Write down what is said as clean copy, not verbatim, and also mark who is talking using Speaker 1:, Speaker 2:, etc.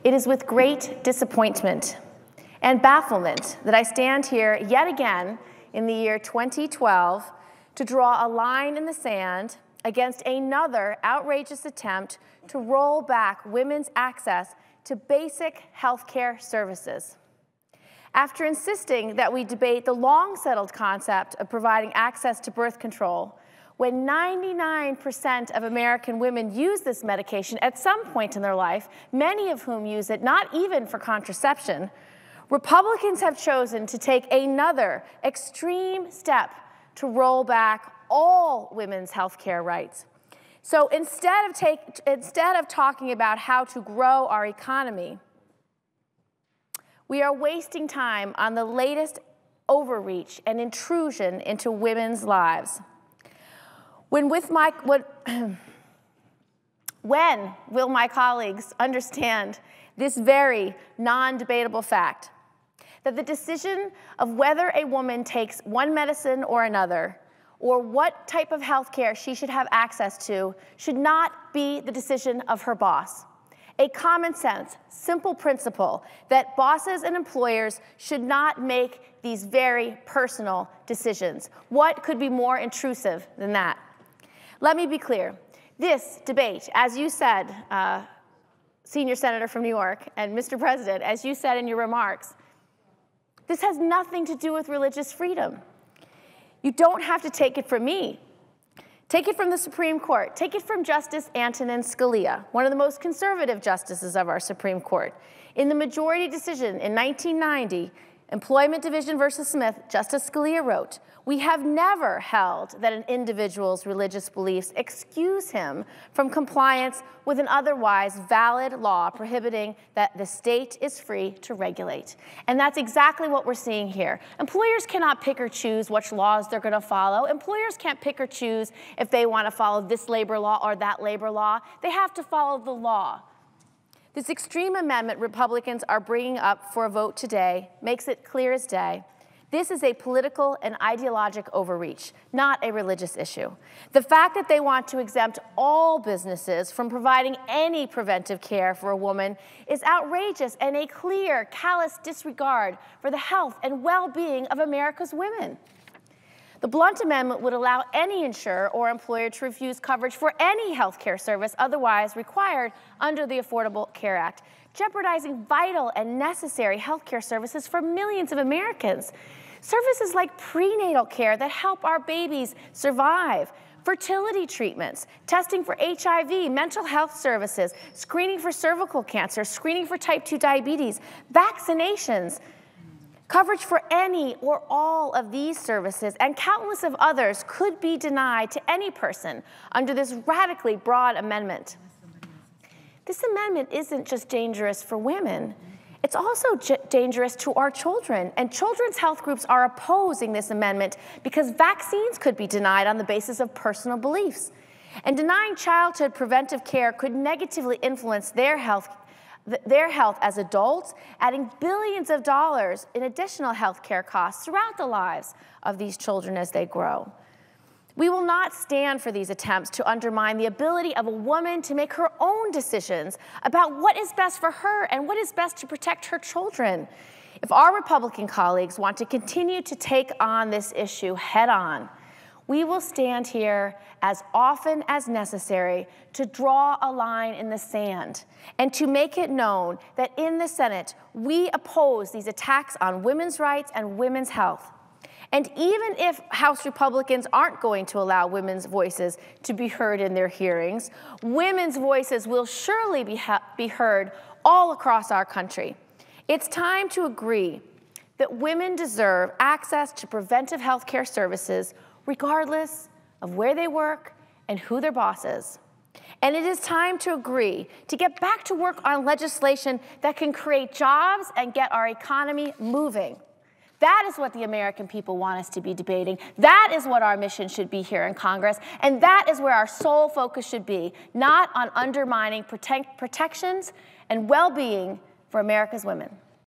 Speaker 1: It is with great disappointment and bafflement that I stand here yet again in the year 2012 to draw a line in the sand against another outrageous attempt to roll back women's access to basic health care services. After insisting that we debate the long-settled concept of providing access to birth control, when 99% of American women use this medication at some point in their life, many of whom use it not even for contraception, Republicans have chosen to take another extreme step to roll back all women's health care rights. So instead of talking about how to grow our economy, we are wasting time on the latest overreach and intrusion into women's lives. When will my colleagues understand this very non-debatable fact, that the decision of whether a woman takes one medicine or another, or what type of health care she should have access to, should not be the decision of her boss? A common sense, simple principle that bosses and employers should not make these very personal decisions. What could be more intrusive than that? Let me be clear. This debate, as you said, Senior Senator from New York, and Mr. President, as you said in your remarks, this has nothing to do with religious freedom. You don't have to take it from me. Take it from the Supreme Court. Take it from Justice Antonin Scalia, one of the most conservative justices of our Supreme Court. In the majority decision in 1990, Employment Division versus Smith, Justice Scalia wrote, "We have never held that an individual's religious beliefs excuse him from compliance with an otherwise valid law prohibiting that the state is free to regulate." And that's exactly what we're seeing here. Employers cannot pick or choose which laws they're going to follow. Employers can't pick or choose if they want to follow this labor law or that labor law. They have to follow the law. This extreme amendment Republicans are bringing up for a vote today makes it clear as day. This is a political and ideologic overreach, not a religious issue. The fact that they want to exempt all businesses from providing any preventive care for a woman is outrageous and a clear, callous disregard for the health and well-being of America's women. The Blunt Amendment would allow any insurer or employer to refuse coverage for any health care service otherwise required under the Affordable Care Act, jeopardizing vital and necessary health care services for millions of Americans. Services like prenatal care that help our babies survive, fertility treatments, testing for HIV, mental health services, screening for cervical cancer, screening for type 2 diabetes, vaccinations. Coverage for any or all of these services and countless of others could be denied to any person under this radically broad amendment. This amendment isn't just dangerous for women, it's also dangerous to our children. And children's health groups are opposing this amendment because vaccines could be denied on the basis of personal beliefs. And denying childhood preventive care could negatively influence their health as adults, adding billions of dollars in additional health care costs throughout the lives of these children as they grow. We will not stand for these attempts to undermine the ability of a woman to make her own decisions about what is best for her and what is best to protect her children. If our Republican colleagues want to continue to take on this issue head on, we will stand here as often as necessary to draw a line in the sand and to make it known that in the Senate, we oppose these attacks on women's rights and women's health. And even if House Republicans aren't going to allow women's voices to be heard in their hearings, women's voices will surely be heard all across our country. It's time to agree that women deserve access to preventive health care services regardless of where they work and who their boss is. And it is time to agree to get back to work on legislation that can create jobs and get our economy moving. That is what the American people want us to be debating. That is what our mission should be here in Congress. And that is where our sole focus should be, not on undermining protections and well-being for America's women.